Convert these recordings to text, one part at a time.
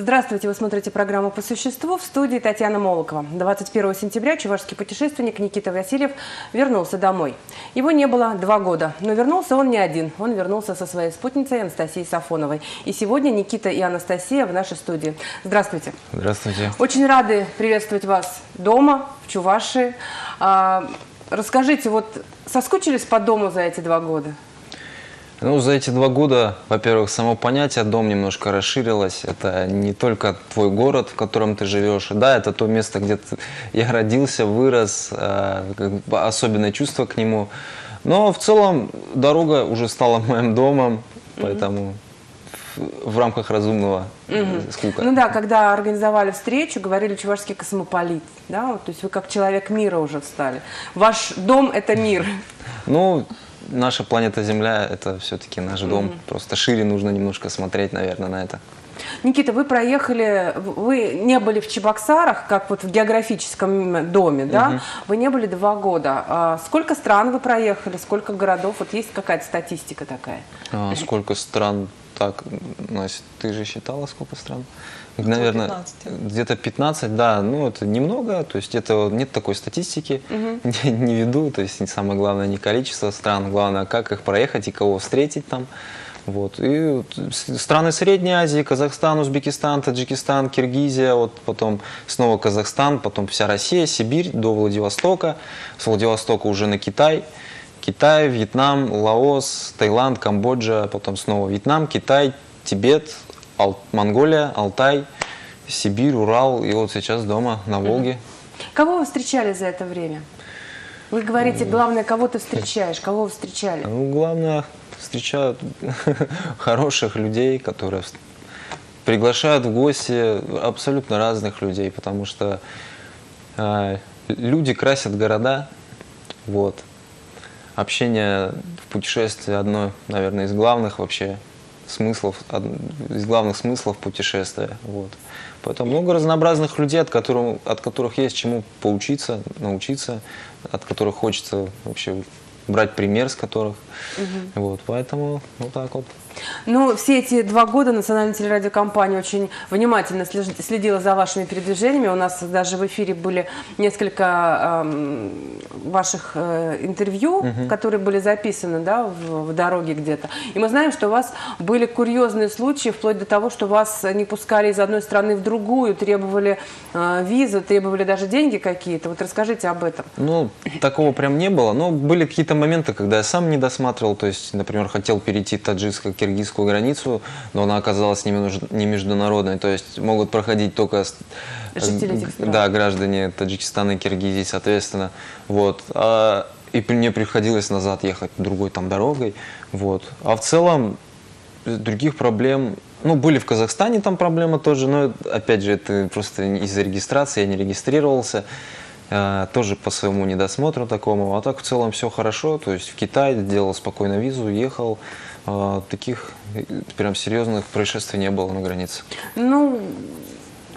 Здравствуйте, вы смотрите программу «По существу», в студии Татьяна Молокова. 21 сентября чувашский путешественник Никита Васильев вернулся домой. Его не было 2 года, но вернулся он не один. Он вернулся со своей спутницей Анастасией Сафоновой. И сегодня Никита и Анастасия в нашей студии. Здравствуйте. Здравствуйте. Очень рады приветствовать вас дома, в Чувашии. Расскажите, вот соскучились по дому за эти 2 года? Ну, за эти 2 года, во-первых, само понятие «дом» немножко расширилось. Это не только твой город, в котором ты живешь. Да, это то место, где я родился, вырос, особенное чувство к нему. Но в целом дорога уже стала моим домом, поэтому в рамках разумного скука. Ну да, когда организовали встречу, говорили чувашский космополит. Да? То есть вы как человек мира уже стали. Ваш дом – это мир. Ну, наша планета Земля – это все-таки наш дом. Просто шире нужно немножко смотреть, наверное, на это. Никита, вы проехали, вы не были в Чебоксарах, как вот в географическом доме, да? Вы не были 2 года. Сколько стран вы проехали, сколько городов? Вот есть какая-то статистика такая? Сколько стран? Так, Настя, ты же считала, сколько стран? Наверное, где-то 15, да, ну это немного, то есть это нет такой статистики, не веду, то есть самое главное не количество стран, главное как их проехать и кого встретить там. Вот. И страны Средней Азии, Казахстан, Узбекистан, Таджикистан, Киргизия, вот потом снова Казахстан, потом вся Россия, Сибирь до Владивостока, с Владивостока уже на Китай. Китай, Вьетнам, Лаос, Таиланд, Камбоджа, потом снова Вьетнам, Китай, Тибет, Монголия, Алтай, Сибирь, Урал и вот сейчас дома на Волге. Кого вы встречали за это время? Вы говорите, главное, кого ты встречаешь, кого вы встречали? Ну, главное, встречают хороших людей, которые приглашают в гости абсолютно разных людей, потому что люди красят города, вот. Общение в путешествии одно, наверное, из главных вообще смыслов, из главных смыслов путешествия. Вот. Поэтому много разнообразных людей, от которых есть чему поучиться, научиться, от которых хочется вообще брать пример, с которых. Вот, поэтому вот так вот. Ну, все эти 2 года национальная телерадиокомпания очень внимательно следила за вашими передвижениями. У нас даже в эфире были несколько ваших интервью, которые были записаны, да, в дороге где-то. И мы знаем, что у вас были курьезные случаи, вплоть до того, что вас не пускали из одной страны в другую, требовали визу, требовали даже деньги какие-то. Вот расскажите об этом. Ну, такого прям не было, но были какие-то моменты, когда я сам не досматривал, то есть, например, хотел перейти таджикско-киргизскую границу, но она оказалась не международной, то есть могут проходить только граждане Таджикистана и Киргизии, соответственно. Вот. И мне приходилось назад ехать другой там дорогой. Вот. А в целом других проблем, ну, были в Казахстане там проблемы тоже, но опять же это просто из-за регистрации, я не регистрировался. Тоже по своему недосмотру такому, а так в целом все хорошо, то есть в Китай делал спокойно визу, ехал, таких прям серьезных происшествий не было на границе. Ну,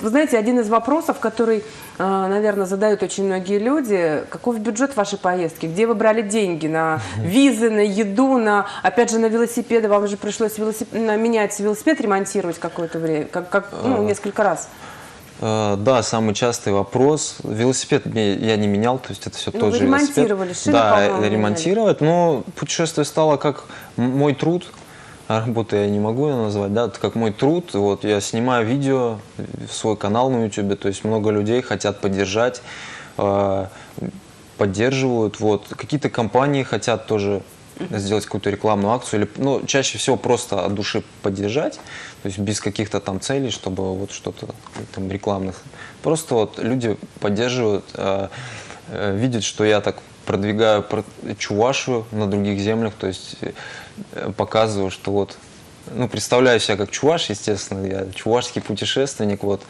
вы знаете, один из вопросов, который, наверное, задают очень многие люди, каков бюджет вашей поездки, где вы брали деньги на визы, на еду, на, опять же, на велосипеды, вам же пришлось менять велосипед, ремонтировать какое-то время, несколько раз. Да, самый частый вопрос. Велосипед я не менял, то есть это все тот же велосипед. Ремонтировали, шины, да, ремонтировать, но путешествие стало как мой труд. Работу я не могу ее назвать, да, это как мой труд. Вот, я снимаю видео в свой канал на YouTube, то есть много людей хотят поддержать, поддерживают. Вот. Какие-то компании хотят тоже сделать какую-то рекламную акцию, или, чаще всего просто от души поддержать, то есть без каких-то там целей, чтобы вот что-то там рекламных. Просто вот люди поддерживают, видят, что я так продвигаю Чувашию на других землях, то есть показываю, что вот, представляю себя как чуваш, естественно, я чувашский путешественник, вот.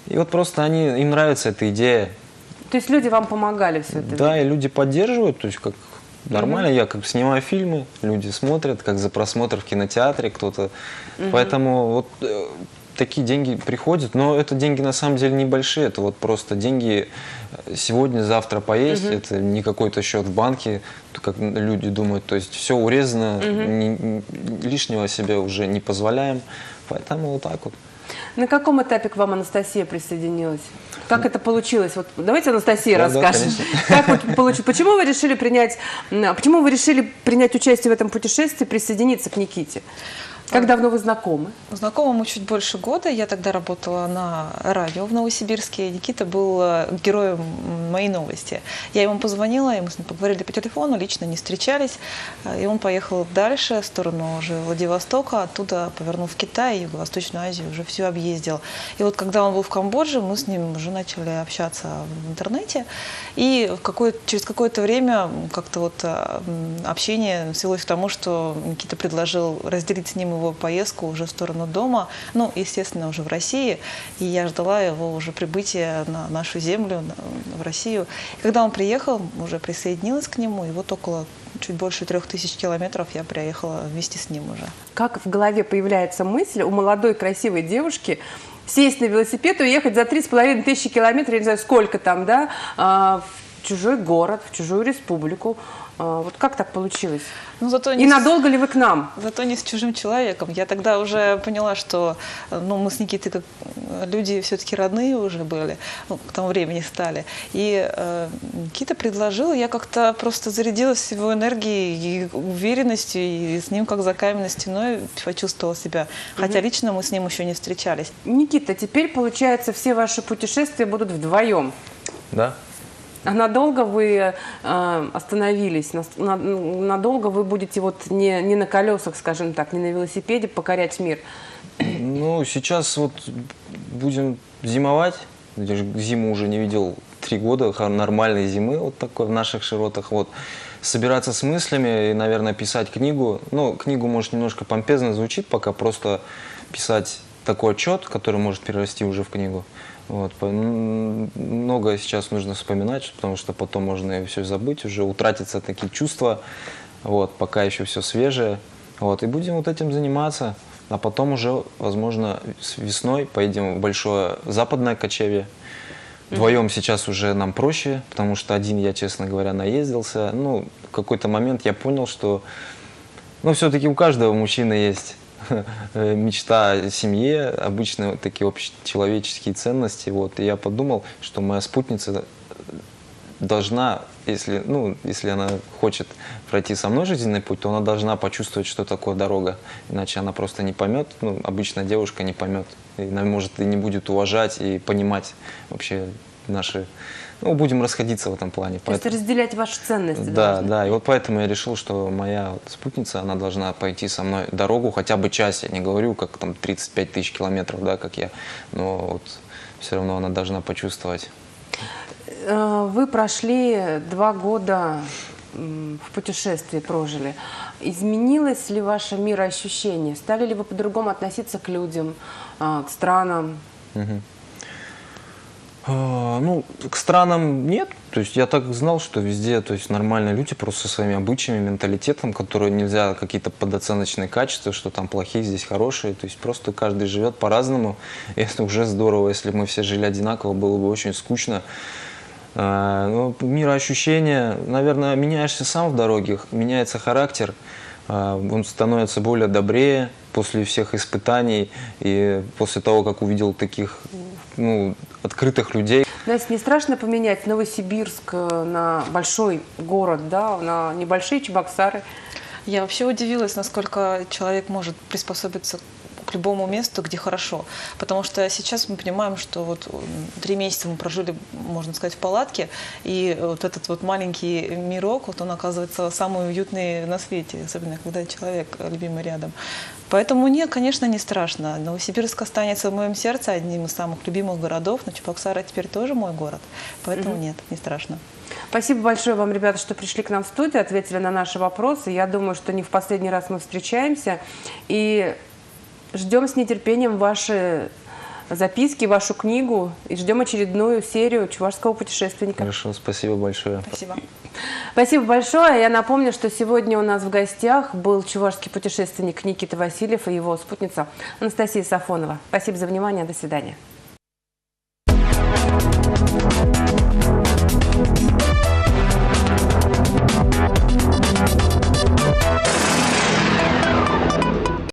И вот просто им нравится эта идея. То есть люди вам помогали все это? Да, и люди поддерживают, то есть как нормально, я как снимаю фильмы, люди смотрят, как за просмотр в кинотеатре кто-то. Поэтому вот такие деньги приходят, но это деньги на самом деле небольшие, это вот просто деньги сегодня, завтра поесть, это не какой-то счет в банке, как люди думают, то есть все урезано, лишнего себе уже не позволяем, поэтому вот так вот. На каком этапе к вам Анастасия присоединилась? Как это получилось? Вот давайте Анастасия расскажет. Как почему вы решили принять участие в этом путешествии, присоединиться к Никите? Как давно вы знакомы? Знакомы мы чуть больше года. Я тогда работала на радио в Новосибирске. Никита был героем моей новости. Я ему позвонила, и мы с ним поговорили по телефону, лично не встречались. И он поехал дальше, в сторону уже Владивостока, оттуда повернул в Китай, Юго-Восточную Азию, уже все объездил. И вот когда он был в Камбодже, мы с ним уже начали общаться в интернете. И через какое-то время как-то вот общение свелось к тому, что Никита предложил разделить с ним его поездку уже в сторону дома, ну, естественно, уже в России, и я ждала его уже прибытия на нашу землю, в Россию. И когда он приехал, уже присоединилась к нему, и вот около чуть больше 3000 километров я приехала вместе с ним уже. Как в голове появляется мысль у молодой красивой девушки сесть на велосипед и уехать за 3500 километров, я не знаю, сколько там, да, в чужой город, в чужую республику? Вот как так получилось? Ну, и надолго ли вы к нам? Зато не с чужим человеком. Я тогда уже поняла, что мы с Никитой как люди все-таки родные уже были, к тому времени стали. И Никита предложил, я как-то просто зарядилась его энергией и уверенностью, и с ним как за каменной стеной почувствовала себя. Хотя лично мы с ним еще не встречались. Никита, теперь, получается, все ваши путешествия будут вдвоем? Да. А надолго вы остановились? Надолго вы будете вот не на колесах, скажем так, не на велосипеде покорять мир? Ну, сейчас вот будем зимовать. Я же зиму уже не видел 3 года, нормальной зимы вот такой в наших широтах. Вот. Собираться с мыслями и, наверное, писать книгу. Ну, книгу, может, немножко помпезно звучит, пока просто писать такой отчет, который может перерасти уже в книгу. Вот. Много сейчас нужно вспоминать, потому что потом можно и все забыть, уже утратятся такие чувства, вот, пока еще все свежее. Вот. И будем вот этим заниматься, а потом уже, возможно, весной поедем в большое западное кочевье. Вдвоем сейчас уже нам проще, потому что один я, честно говоря, наездился. Ну, в какой-то момент я понял, что все-таки у каждого мужчины есть мечта о семье, обычно вот такие общечеловеческие ценности. Вот. И я подумал, что моя спутница должна, если она хочет пройти со мной жизненный путь, то она должна почувствовать, что такое дорога. Иначе она просто не поймет, обычно девушка не поймет. И, может, и не будет уважать и понимать вообще наши... будем расходиться в этом плане. То есть разделять ваши ценности. Да, да. И вот поэтому я решил, что моя спутница, она должна пойти со мной дорогу хотя бы час. Я не говорю, как там 35 000 километров, да, как я. Но вот все равно она должна почувствовать. Вы прошли 2 года в путешествии, прожили. Изменилось ли ваше мироощущение? Стали ли вы по-другому относиться к людям, к странам? К странам нет. То есть я так знал, что везде, то есть нормальные люди просто со своими обычаями, менталитетом, которые нельзя какие-то подоценочные качества, что там плохие, здесь хорошие. То есть просто каждый живет по-разному. И это уже здорово. Если мы все жили одинаково, было бы очень скучно. Мироощущение, наверное, меняешься сам в дороге, меняется характер. Он становится более добрее после всех испытаний и после того, как увидел таких открытых людей. Настя, не страшно поменять Новосибирск на большой город, да, на небольшие Чебоксары? Я вообще удивилась, насколько человек может приспособиться к любому месту, где хорошо. Потому что сейчас мы понимаем, что вот 3 месяца мы прожили, можно сказать, в палатке, и вот этот вот маленький мирок, вот он оказывается самый уютный на свете, особенно когда человек любимый рядом. Поэтому нет, конечно, не страшно. Новосибирск останется в моем сердце одним из самых любимых городов, но Чебоксары теперь тоже мой город. Поэтому нет, не страшно. Спасибо большое вам, ребята, что пришли к нам в студию, ответили на наши вопросы. Я думаю, что не в последний раз мы встречаемся. И ждем с нетерпением ваши записки, вашу книгу. И ждем очередную серию чувашского путешественника. Хорошо, спасибо большое. Спасибо. Спасибо большое. Я напомню, что сегодня у нас в гостях был чувашский путешественник Никита Васильев и его спутница Анастасия Сафонова. Спасибо за внимание. До свидания.